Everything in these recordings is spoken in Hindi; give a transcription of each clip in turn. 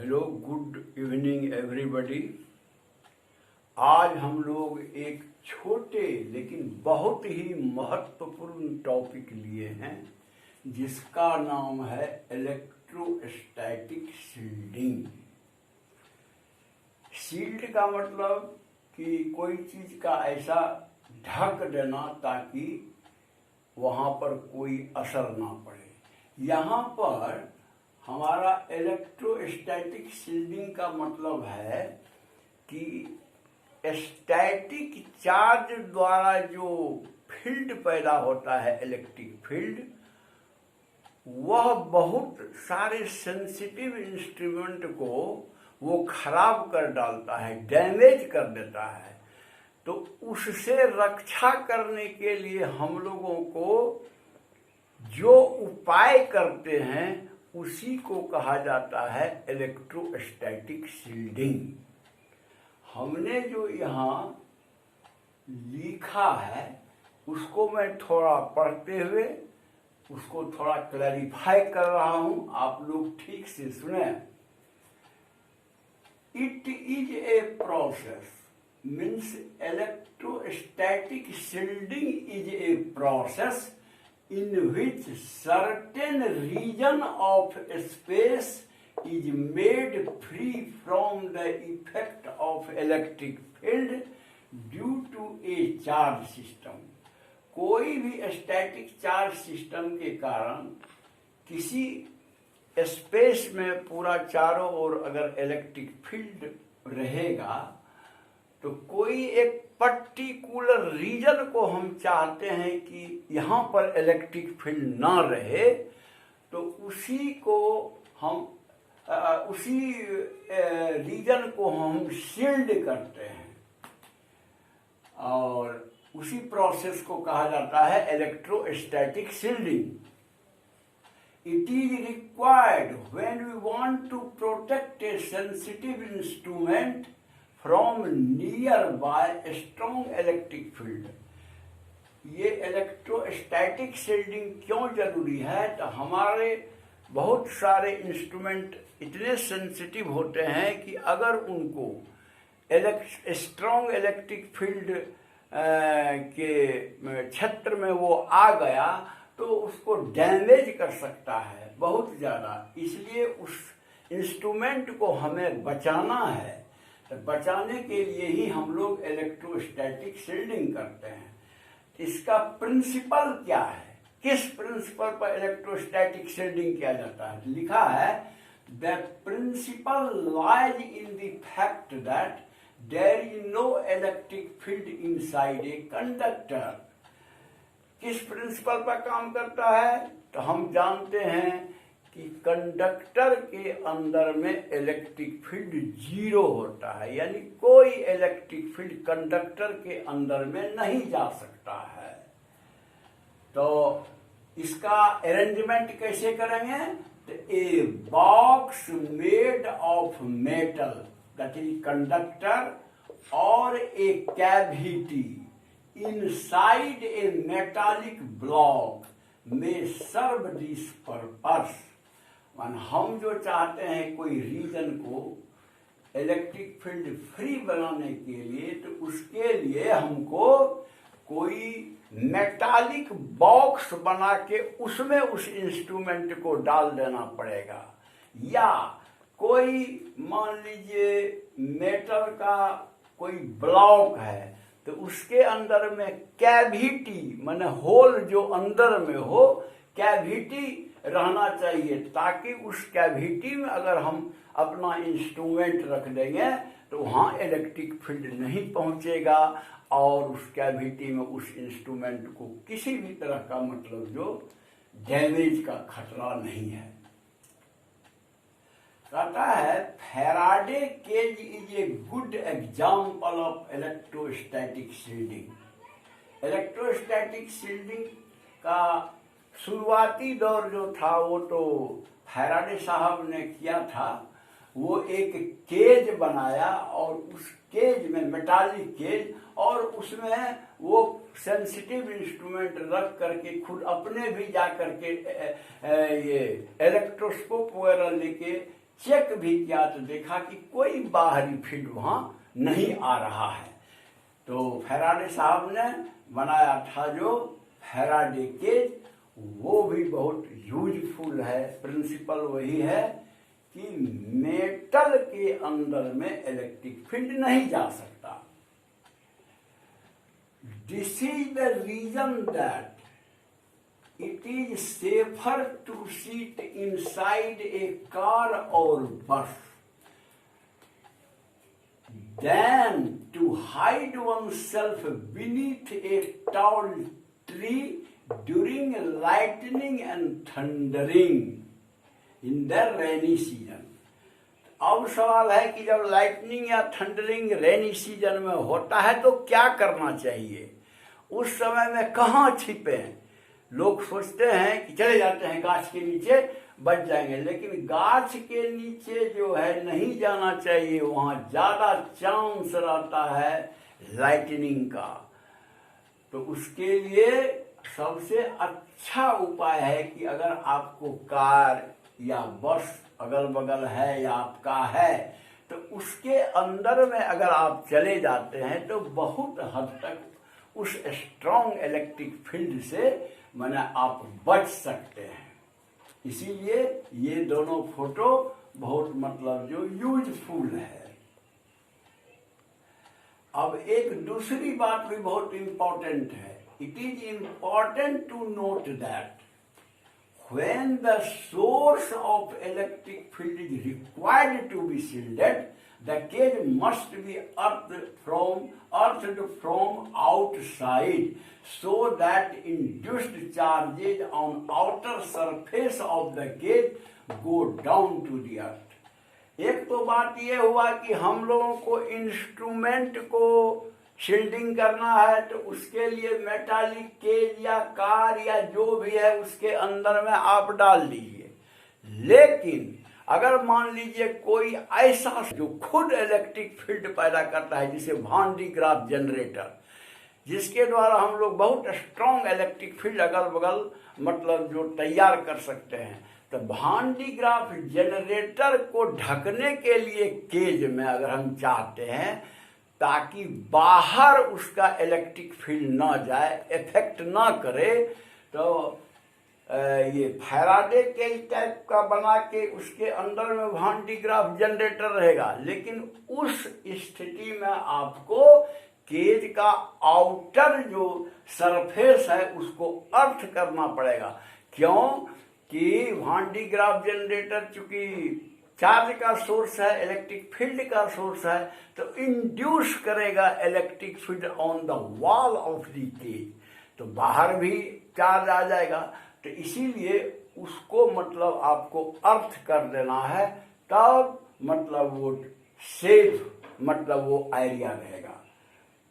Hello, good evening everybody. आज हम लोग एक छोटे लेकिन बहुत ही महत्वपूर्ण टॉपिक लिए हैं जिसका नाम है इलेक्ट्रोस्टैटिक शील्डिंग। शील्ड का मतलब कि कोई चीज का ऐसा ढक देना ताकि वहां पर कोई असर ना पड़े। यहाँ पर हमारा इलेक्ट्रोस्टैटिक शील्डिंग का मतलब है कि स्टैटिक चार्ज द्वारा जो फील्ड पैदा होता है, इलेक्ट्रिक फील्ड, वह बहुत सारे सेंसिटिव इंस्ट्रूमेंट को वो खराब कर डालता है, डैमेज कर देता है। तो उससे रक्षा करने के लिए हम लोगों को जो उपाय करते हैं उसी को कहा जाता है इलेक्ट्रोस्टैटिक शील्डिंग। हमने जो यहाँ लिखा है उसको मैं थोड़ा पढ़ते हुए उसको थोड़ा क्लैरिफाई कर रहा हूँ, आप लोग ठीक से सुने। It is a process means electrostatic shielding is a process in which certain region of space is made free from the effect of electric field due to a charge system। कोई भी स्टैटिक चार्ज सिस्टम के कारण किसी स्पेस में पूरा चारों ओर अगर इलेक्ट्रिक फील्ड रहेगा तो कोई एक पर्टिकुलर रीजन को हम चाहते हैं कि यहाँ पर इलेक्ट्रिक फील्ड ना रहे, तो उसी को हम उसी रीजन को हम शील्ड करते हैं और उसी प्रोसेस को कहा जाता है electrostatic shielding. It is required when we want to protect a sensitive instrument from nearby strong electric field। ये इलेक्ट्रोस्टैटिक शील्डिंग क्यों जरूरी है? तो हमारे बहुत सारे इंस्ट्रूमेंट इतने सेंसिटिव होते हैं कि अगर उनको स्ट्रॉन्ग इलेक्ट्रिक फील्ड के क्षेत्र में वो आ गया तो उसको डैमेज कर सकता है बहुत ज़्यादा। इसलिए उस इंस्ट्रूमेंट को हमें बचाना है, तो बचाने के लिए ही हम लोग इलेक्ट्रोस्टैटिक शील्डिंग करते हैं। इसका प्रिंसिपल क्या है, किस प्रिंसिपल पर इलेक्ट्रोस्टैटिक शील्डिंग किया जाता है? लिखा है the principle lies in the fact that there is no electric field inside a conductor. किस प्रिंसिपल पर काम करता है? तो हम जानते हैं कि कंडक्टर के अंदर में इलेक्ट्रिक फील्ड जीरो होता है, यानी कोई इलेक्ट्रिक फील्ड कंडक्टर के अंदर में नहीं जा सकता है। तो इसका अरेंजमेंट कैसे करेंगे? तो a box made of metal that is conductor और ए cavity inside a metallic block may serve this purpose। हम जो चाहते हैं कोई रीजन को इलेक्ट्रिक फील्ड फ्री बनाने के लिए, तो उसके लिए हमको कोई मेटालिक बॉक्स बना के उसमें उस इंस्ट्रूमेंट को डाल देना पड़ेगा। या कोई मान लीजिए मेटल का कोई ब्लॉक है तो उसके अंदर में कैविटी माने होल जो अंदर में हो, कैविटी रहना चाहिए ताकि उस कैविटी में अगर हम अपना इंस्ट्रूमेंट रख देंगे तो वहाँ इलेक्ट्रिक फील्ड नहीं पहुँचेगा और उस कैविटी में उस इंस्ट्रूमेंट को किसी भी तरह का मतलब जो डैमेज का खतरा नहीं है। कहता है Faraday cage is a good example of electrostatic shielding. Electrostatic shielding का शुरुआती दौर जो था वो तो फैराडे साहब ने किया था। वो एक केज बनाया और उस केज में मेटालिक केज, और उसमें वो सेंसिटिव इंस्ट्रूमेंट रख करके खुद अपने भी जा करके ये इलेक्ट्रोस्कोप वगैरह लेके चेक भी किया तो देखा कि कोई बाहरी फील्ड वहां नहीं आ रहा है। तो फैराडे साहब ने बनाया था जो फैराडे केज, वो भी बहुत यूजफुल है। प्रिंसिपल वही है कि मेटल के अंदर में इलेक्ट्रिक फील्ड नहीं जा सकता। This is the reason that it is safer to sit inside a car or bus than to hide oneself beneath a tall tree during lightning and thundering in the rainy season. अब सवाल है कि जब लाइटनिंग या थंडरिंग रेनी सीजन में होता है तो क्या करना चाहिए? उस समय में कहाँ छिपे? लोग सोचते हैं कि चले जाते हैं गाछ के नीचे, बच जाएंगे, लेकिन गाछ के नीचे जो है नहीं जाना चाहिए, वहां ज्यादा चांस रहता है लाइटनिंग का। तो उसके लिए सबसे अच्छा उपाय है कि अगर आपको कार या बस अगल बगल है या आपका है, तो उसके अंदर में अगर आप चले जाते हैं तो बहुत हद तक उस स्ट्रॉन्ग इलेक्ट्रिक फील्ड से माने आप बच सकते हैं। इसीलिए ये दोनों फोटो बहुत मतलब जो यूजफुल है। अब एक दूसरी बात भी बहुत इंपॉर्टेंट है। It is important to note that when the source of electric field is required to be shielded, the cage must be earthed from outside so that induced charges on outer surface of the cage go down to the earth. एक तो बात ये हुआ कि हम लोगों को इंस्ट्रूमेंट को शील्डिंग करना है, तो उसके लिए मेटालिक केज या कार या जो भी है उसके अंदर में आप डाल दीजिए। लेकिन अगर मान लीजिए कोई ऐसा जो खुद इलेक्ट्रिक फील्ड पैदा करता है, जिसे वान डी ग्राफ जनरेटर, जिसके द्वारा हम लोग बहुत स्ट्रॉन्ग इलेक्ट्रिक फील्ड अगल बगल मतलब जो तैयार कर सकते हैं, तो वान डी ग्राफ जनरेटर को ढकने के लिए केज में अगर हम चाहते हैं ताकि बाहर उसका इलेक्ट्रिक फील्ड ना जाए, इफेक्ट ना करे, तो ये फैराडे केज टाइप का बना के उसके अंदर में वान डी ग्राफ जनरेटर रहेगा। लेकिन उस स्थिति में आपको केज का आउटर जो सरफेस है उसको अर्थ करना पड़ेगा। क्यों कि वान डी ग्राफ जनरेटर चूंकि चार्ज का सोर्स है, इलेक्ट्रिक फील्ड का सोर्स है, तो इंड्यूस करेगा electric field on the wall of the cage, तो बाहर भी चार्ज आ जाएगा। तो इसीलिए उसको मतलब आपको अर्थ कर देना है, तब मतलब वो सेफ मतलब वो एरिया रहेगा।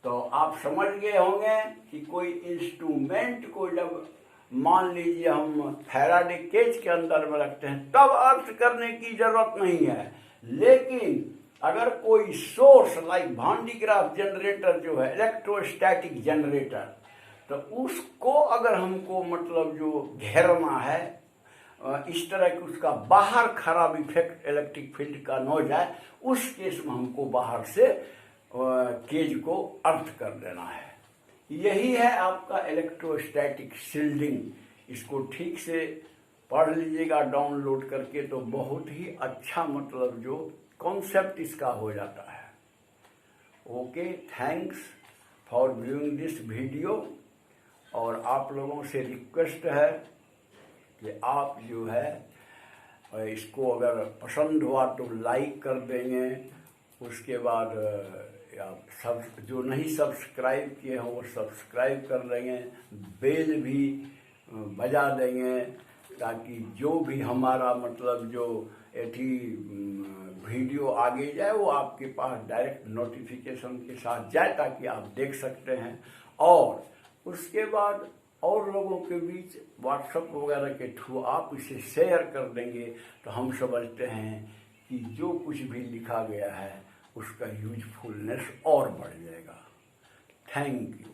तो आप समझ गए होंगे कि कोई इंस्ट्रूमेंट को जब मान लीजिए हम फैराडे केज के अंदर में रखते हैं तब अर्थ करने की जरूरत नहीं है। लेकिन अगर कोई source like one de Graaff generator जो है इलेक्ट्रोस्टैटिक जनरेटर, तो उसको अगर हमको मतलब जो घेरना है इस तरह कि उसका बाहर खराब इफेक्ट इलेक्ट्रिक फील्ड का न हो जाए, उस केस में हमको बाहर से केज को अर्थ कर देना है। यही है आपका इलेक्ट्रोस्टैटिक शील्डिंग। इसको ठीक से पढ़ लीजिएगा डाउनलोड करके, तो बहुत ही अच्छा मतलब जो कॉन्सेप्ट इसका हो जाता है। Okay, thanks for viewing this video. और आप लोगों से रिक्वेस्ट है कि आप जो है इसको अगर पसंद हुआ तो लाइक कर देंगे, उसके बाद आप सब जो नहीं सब्सक्राइब किए हैं वो सब्सक्राइब कर देंगे, बेल भी बजा देंगे, ताकि जो भी हमारा मतलब जो एथी वीडियो आगे जाए वो आपके पास डायरेक्ट नोटिफिकेशन के साथ जाए, ताकि आप देख सकते हैं। और उसके बाद और लोगों के बीच व्हाट्सएप वगैरह के थ्रू आप इसे शेयर कर देंगे, तो हम समझते हैं कि जो कुछ भी लिखा गया है उसका यूजफुलनेस और बढ़ जाएगा। Thank you.